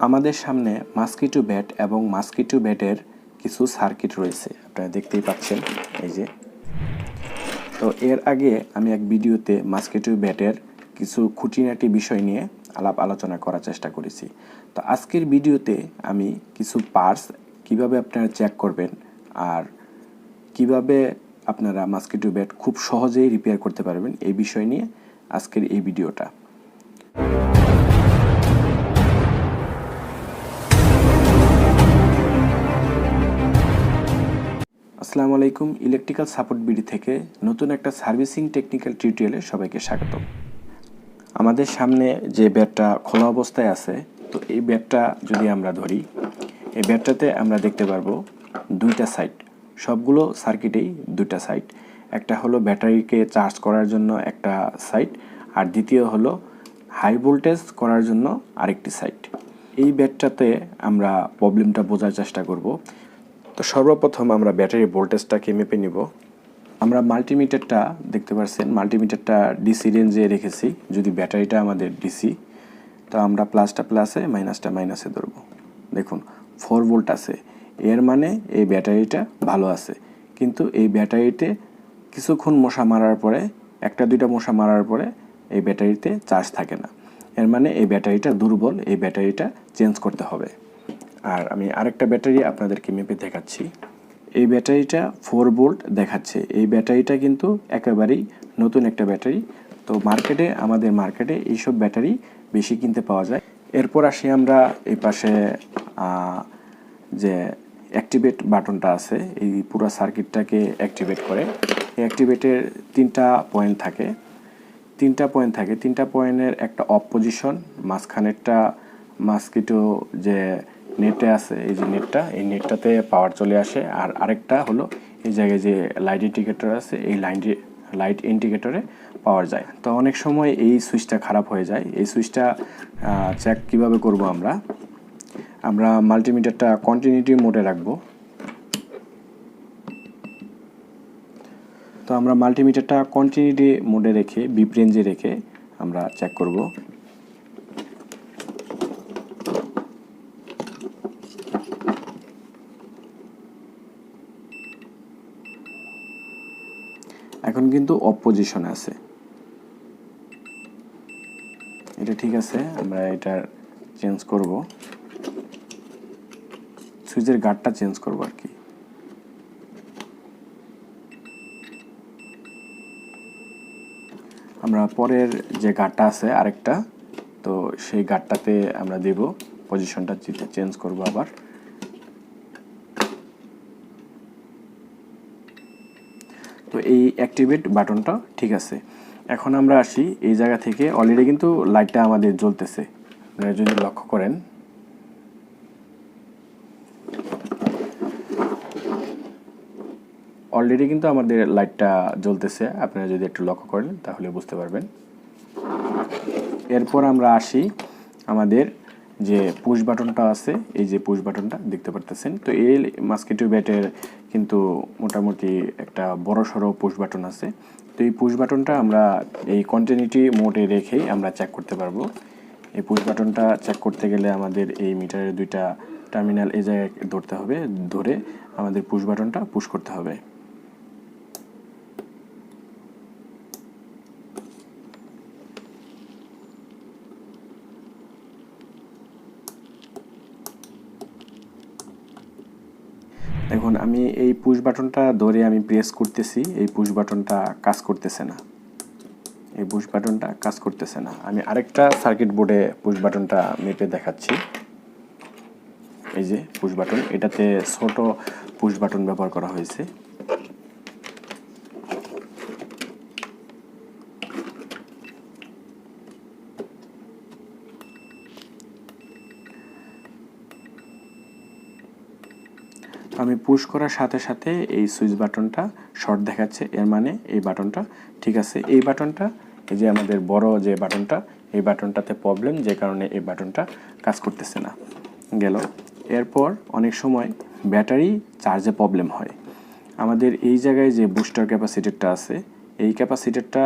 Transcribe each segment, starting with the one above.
আমাদের সামনে mosquito bat এবং মসকিটো ব্যাটের কিছু সার্কিট রয়েছে, আপনারা দেখতেই পাচ্ছেন এই যে। তো এর আগে আমি এক ভিডিওতে মসকিটো ব্যাটের কিছু খুঁটিনাটি বিষয় নিয়ে আলোচনা করার চেষ্টা করেছি। তো আজকের ভিডিওতে আমি কিছু পার্টস কিভাবে আপনারা চেক করবেন আর কিভাবে আপনারা মসকিটো ব্যাট খুব সহজেই রিপেয়ার করতে পারবেন এই বিষয় নিয়ে আজকের এই ভিডিওটা। আসসালামু আলাইকুম, ইলেকট্রিক্যাল সাপোর্ট বিডি থেকে নতুন একটা সার্ভিসিং টেকনিক্যাল টিউটোরিয়ালে সবাইকে স্বাগত। আমাদের সামনে যে ব্যাটটা খোলা অবস্থায় আছে, তো এই ব্যাটটা যদি আমরা ধরি, এই ব্যাটটাতে আমরা দেখতে পারবো দুইটা সাইড, সবগুলো সার্কিটেই দুইটা সাইড। একটা হলো ব্যাটারিকে চার্জ করার জন্য একটা সাইড, আর দ্বিতীয় হলো হাই ভোল্টেজ করার জন্য আরেকটি সাইড। এই ব্যাটটাতে আমরা প্রবলেমটা বোঝার চেষ্টা করব। তো সর্বপ্রথম আমরা ব্যাটারি ভোল্টেজটাকে মেপে নিব। আমরা মাল্টিমিটারটা দেখতে পাচ্ছেন, মাল্টিমিটারটা ডিসি রেঞ্জে রেখেছি। যদি ব্যাটারিটা আমাদের ডিসি, তো আমরা প্লাসটা প্লাসে মাইনাসটা মাইনাসে ধরবো। দেখুন 4 ভোল্ট আছে, এর মানে এই ব্যাটারিটা ভালো আছে। কিন্তু এই ব্যাটারিতে কিছুক্ষণ মশা মারার পরে, একটা দুইটা মশা মারার পরে এই ব্যাটারিতে চার্জ থাকে না, এর মানে এই ব্যাটারিটা দুর্বল, এই ব্যাটারিটা চেঞ্জ করতে হবে। আর আমি আরেকটা ব্যাটারি আপনাদেরকে মেপে দেখাচ্ছি। এই ব্যাটারিটা 4 ভোল্ট দেখাচ্ছে। এই ব্যাটারিটা কিন্তু একেবারেই নতুন একটা ব্যাটারি। তো আমাদের মার্কেটে এইসব ব্যাটারি বেশি কিনতে পাওয়া যায়। এরপর আসি আমরা এই পাশে যে অ্যাক্টিভেট বাটনটা আছে, এই পুরো সার্কিটটাকে অ্যাক্টিভেট করে। এই অ্যাক্টিভেটের তিনটা পয়েন্ট থাকে। তিনটা পয়েন্টের একটা অফ পজিশন, মাঝখানেরটা মসকিটো যে নেটে আছে, এই যে নেটটা, এই নেটটাতে পাওয়ার চলে আসে। আর আরেকটা হলো এই জায়গায় যে লাইট ইন্ডিকেটর আছে, এই লাইট ইন্ডিকেটরে পাওয়ার যায়। তো অনেক সময় এই সুইচটা খারাপ হয়ে যায়। এই সুইচটা চেক কিভাবে করব আমরা মাল্টিমিটারটা কন্টিনিউটি মোডে রাখবো। তো আমরা মাল্টিমিটারটা কন্টিনিউটি মোডে রেখে, বিপ রেঞ্জে রেখে আমরা চেক করব। এখন কিন্তু অফ পজিশনে আছে, এটা ঠিক আছে। আমরা এটা চেঞ্জ করব, সুইচের গার্ডটা চেঞ্জ করব আর কি। আমরা পরের যে গার্ডটা আছে আরেকটা, তো সেই গার্ডটাতে আমরা দেব, পজিশনটা চেঞ্জ করব আবার। তো এই অ্যাক্টিভেট বাটনটা ঠিক আছে। এখন আমরা আসি এই জায়গা থেকে। অলরেডি কিন্তু লাইটটা আমাদের জ্বলতেছে, আপনারা যদি লক্ষ্য করেন। অলরেডি কিন্তু আমাদের লাইটটা জ্বলতেছে, আপনারা যদি একটু লক্ষ্য করেন তাহলে বুঝতে পারবেন। এরপর আমরা আসি আমাদের যে পুশ বাটনটা আছে, এই যে পুশ বাটনটা দেখতে পারতেছেন। তো এই মসকিটো ব্যাটের কিন্তু মোটামুটি একটা বড় সড়ো পুশ বাটন আছে। তো এই পুশ বাটনটা আমরা এই কন্টিনিউটি মোডে রেখেই আমরা চেক করতে পারবো। এই পুশ বাটনটা চেক করতে গেলে আমাদের এই মিটারের দুইটা টার্মিনাল এই জায়গায় ধরতে হবে, ধরে আমাদের পুশ বাটনটা পুশ করতে হবে। এখন আমি এই পুশ বাটনটা ধরে আমি প্রেস করতেছি, এই পুশ বাটনটা কাজ করতেছে না, এই পুশ বাটনটা কাজ করতেছে না। আমি আরেকটা সার্কিট বোর্ডে পুশ বাটনটা মেপে দেখাচ্ছি। এই যে পুশ বাটন, এটাতে ছোট পুশ বাটন ব্যবহার করা হয়েছে। আমি পুশ করার সাথে সাথে এই সুইচ বাটনটা শর্ট দেখাচ্ছে, এর মানে এই বাটনটা ঠিক আছে। এই বাটনটা, এই যে আমাদের বড় যে বাটনটা, এই বাটনটাতে প্রবলেম, যে কারণে এই বাটনটা কাজ করতেছে না, গেল। এরপর অনেক সময় ব্যাটারি চার্জে প্রবলেম হয়। আমাদের এই জায়গায় যে বুস্টার ক্যাপাসিটরটা আছে, এই ক্যাপাসিটরটা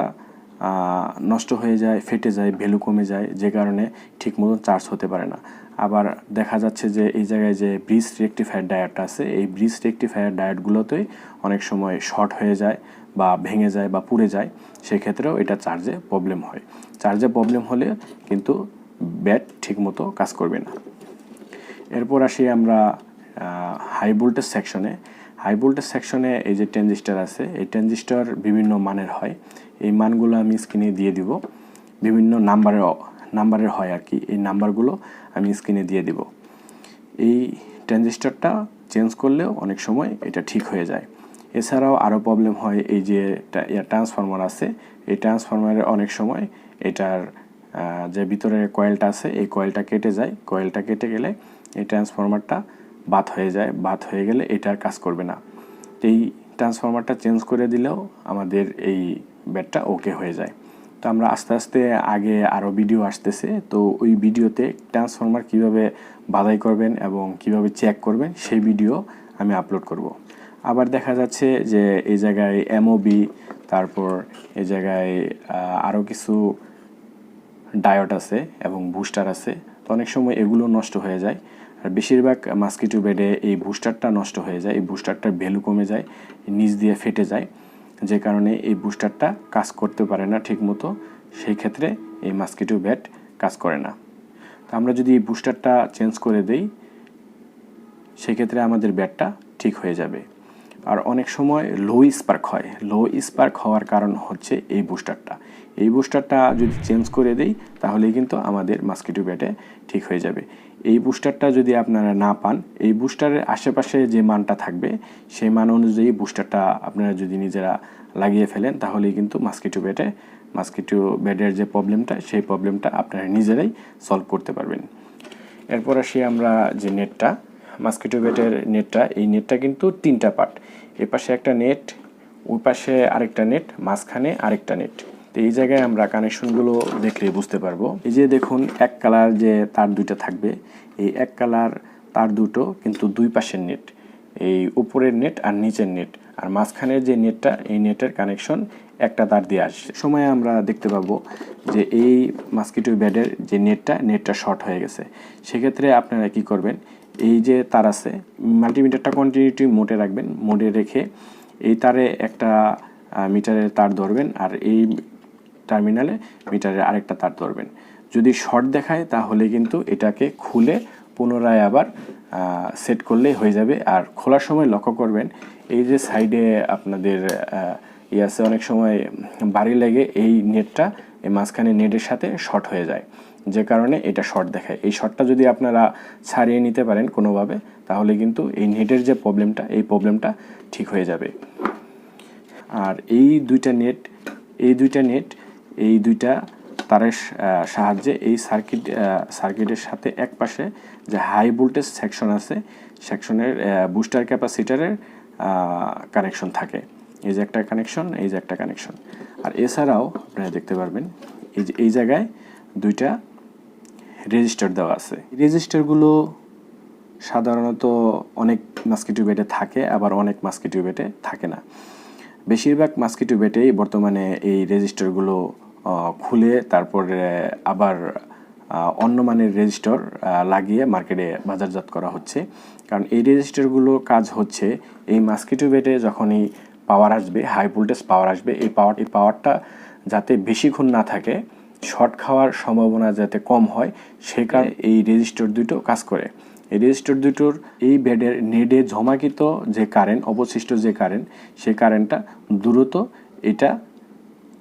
নষ্ট হয়ে যায়, ফেটে যায়, ভ্যালু কমে যায়, যে কারণে ঠিক মতন চার্জ হতে পারে না। আবার দেখা যাচ্ছে যে এই জায়গায় যে ব্রিজ রেকটিফায়ার ডায়োডটা আছে, এই ব্রিজ রেকটিফায়ার ডায়োডগুলোতেই অনেক সময় শর্ট হয়ে যায় বা ভেঙে যায় বা পুড়ে যায়, সেক্ষেত্রেও এটা চার্জে প্রবলেম হয়। চার্জে প্রবলেম হলে কিন্তু ব্যাট ঠিকমতো কাজ করবে না। এরপর আসি আমরা হাই ভোল্টেজ সেকশনে। হাই ভোল্টেজ সেকশনে এই যে ট্রানজিস্টর আছে, এই ট্রানজিস্টর বিভিন্ন মানের হয়। এই মানগুলো আমি স্ক্রিনে দিয়ে দিব, বিভিন্ন নাম্বারের হয় আর কি। এই নাম্বারগুলো আমি স্ক্রিনে দিয়ে দিব। এই ট্রানজিস্টরটা চেঞ্জ করলেও অনেক সময় এটা ঠিক হয়ে যায়। এছাড়াও আরও প্রবলেম হয়, এই যে ট্রান্সফরমার আছে, এই ট্রান্সফরমারের অনেক সময় এটার যে ভিতরে কয়েলটা আছে, এই কয়েলটা কেটে যায়। কয়েলটা কেটে গেলে এই ট্রান্সফরমারটা বাদ হয়ে যায়। বাদ হয়ে গেলে এটার কাজ করবে না। এই ট্রান্সফরমারটা চেঞ্জ করে দিলেও আমাদের এই ব্যাটটা ওকে হয়ে যায়। তো আমরা আস্তে আস্তে আগে আরও ভিডিও আসতেছে, তো ওই ভিডিওতে ট্রান্সফরমার কিভাবে বাছাই করবেন এবং কিভাবে চেক করবেন সেই ভিডিও আমি আপলোড করব। আবার দেখা যাচ্ছে যে এই জায়গায় এমওবি, তারপর এই জায়গায় আরও কিছু ডায়োড আছে এবং বুস্টার আছে। তো অনেক সময় এগুলো নষ্ট হয়ে যায়। আর বেশিরভাগ মসকিটো বেডে এই বুস্টারটা নষ্ট হয়ে যায়, এই বুস্টারটার ভ্যালু কমে যায়, নিচ দিয়ে ফেটে যায়, যে কারণে এই বুস্টারটা কাজ করতে পারে না ঠিকমতো। সেই ক্ষেত্রে এই মসকিটো বেড কাজ করে না। তো আমরা যদি এই বুস্টারটা চেঞ্জ করে দেই, সেক্ষেত্রে আমাদের ব্যাটটা ঠিক হয়ে যাবে। আর অনেক সময় লো স্পার্ক হয়। লো স্পার্ক হওয়ার কারণ হচ্ছে এই বুস্টারটা। এই বুস্টারটা যদি চেঞ্জ করে দেই, তাহলেই কিন্তু আমাদের মসকিটো ব্যাটে ঠিক হয়ে যাবে। এই বুস্টারটা যদি আপনারা না পান, এই বুস্টারের আশেপাশে যে মানটা থাকবে, সেই মান অনুযায়ী বুস্টারটা আপনারা যদি নিজেরা লাগিয়ে ফেলেন, তাহলেই কিন্তু মসকিটো ব্যাটের যে প্রবলেমটা, সেই প্রবলেমটা আপনারা নিজেরাই সলভ করতে পারবেন। এরপর আসি আমরা যে নেটটা, মসকিটো ব্যাটের নেটটা, এই নেটটা কিন্তু 3টা পার্ট। এই পাশে একটা নেট, ওই পাশে আরেকটা নেট, মাঝখানে আরেকটা নেট। তো এই জায়গায় আমরা কানেকশনগুলো দেখলে বুঝতে পারবো। এই যে দেখুন, এক কালার যে তার দুইটা থাকবে, এই এক কালার তার দুটো কিন্তু দুই পাশের নেট, এই উপরের নেট আর নিচের নেট। আর মাঝখানের যে নেটটা, এই নেটের কানেকশন একটা তার দিয়ে আসছে। সময় আমরা দেখতে পাবো যে এই মসকিটো ব্যাটের যে নেটটা শর্ট হয়ে গেছে। সেক্ষেত্রে আপনারা কি করবেন, এই যে তার আছে, মাল্টিমিটারটা কন্টিনিউটি মোডে রাখবেন। মোডে রেখে এই তারে একটা মিটারের তার ধরবেন, আর এই টার্মিনালে মিটারের আরেকটা তার ধরবেন। যদি শর্ট দেখায়, তাহলে কিন্তু এটাকে খুলে পুনরায় আবার সেট করলেই হয়ে যাবে। আর খোলার সময় লক্ষ্য করবেন, এই যে সাইডে আপনাদের আছে, অনেক সময় বাড়ি লেগে এই নেটটা এই মাঝখানে নেটের সাথে শর্ট হয়ে যায়, যে কারণে এটা শর্ট দেখায়। এই শর্টটা যদি আপনারা ছাড়িয়ে নিতে পারেন কোনোভাবে, তাহলে কিন্তু এই নেটের যে প্রবলেমটা, এই প্রবলেমটা ঠিক হয়ে যাবে। আর এই দুইটা নেট এই দুইটা তারের সাহায্যে এই সার্কিটের সাথে এক পাশে যে হাই ভোল্টেজ সেকশন আছে, সেকশনের বুস্টার ক্যাপাসিটারের কানেকশন থাকে। এই যে একটা কানেকশন, এই যে একটা কানেকশন। আর এছাড়াও আপনারা দেখতে পারবেন এই জায়গায় দুইটা রেজিস্টার দেওয়া আছে। রেজিস্টারগুলো সাধারণত অনেক মসকিটো বেটে থাকে, আবার অনেক মসকিটো বেটে থাকে না। বেশিরভাগ মসকিটো বেটেই বর্তমানে এই রেজিস্টারগুলো খুলে তারপরে আবার অন্য মানের রেজিস্টার লাগিয়ে মার্কেটে বাজারজাত করা হচ্ছে। কারণ এই রেজিস্টারগুলোর কাজ হচ্ছে, এই মসকিটো বেটে যখনই পাওয়ার আসবে, হাই ভোল্টেজ পাওয়ার আসবে, এই পাওয়ারটা যাতে বেশিক্ষণ না থাকে, শর্ট খাওয়ার সম্ভাবনা যাতে কম হয়, সে কারণে এই রেজিস্টার দুটো কাজ করে। এই রেজিস্টার দুটোর এই বেডের নেটে জমাকৃত যে কারেন্ট, অবশিষ্ট যে কারেন্ট, সেই কারেন্টটা দ্রুত এটা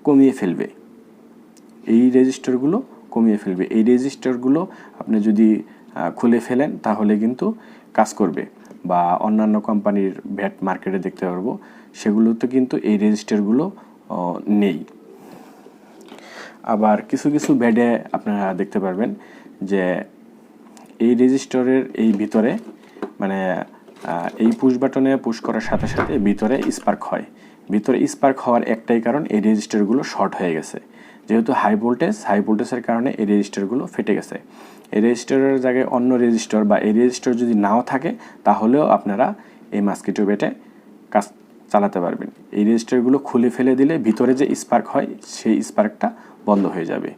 কমিয়ে ফেলবে। এই রেজিস্টারগুলো কমিয়ে ফেলবে। এই রেজিস্টারগুলো আপনি যদি খুলে ফেলেন, তাহলে কিন্তু কাজ করবে। বা অন্যান্য কোম্পানির ব্যাট মার্কেটে দেখতে পারবো, সেগুলোতে কিন্তু এই রেজিস্টারগুলো নেই। আবার কিছু কিছু ব্যাডে আপনারা দেখতে পারবেন যে এই রেজিস্টারের এই ভিতরে, মানে এই পুশ বাটনে পুশ করার সাথে সাথে ভিতরে স্পার্ক হয়। ভিতরে স্পার্ক হওয়ার একটাই কারণ, এই রেজিস্টারগুলো শর্ট হয়ে গেছে। যেহেতু হাই ভোল্টেজের কারণে এই রেজিস্টারগুলো ফেটে গেছে। এই রেজিস্টারের জায়গায় অন্য রেজিস্টার বা এই রেজিস্টার যদি নাও থাকে, তাহলেও আপনারা এই মসকিটো বেটে কাজ চালাতে পারবেন। এই রেজিস্টারগুলো খুলে ফেলে দিলে ভিতরে যে স্পার্ক হয় সেই স্পার্কটা বন্ধ হয়ে যাবে।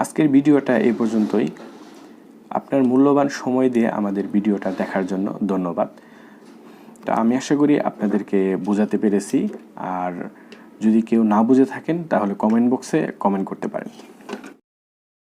আজকের ভিডিওটা এই পর্যন্তই। আপনার মূল্যবান সময় দিয়ে আমাদের ভিডিওটা দেখার জন্য ধন্যবাদ। তো আমি আশা করি আপনাদেরকে বোঝাতে পেরেছি। আর যদি কেউ না বুঝে থাকেন তাহলে কমেন্ট বক্সে কমেন্ট করতে পারেন।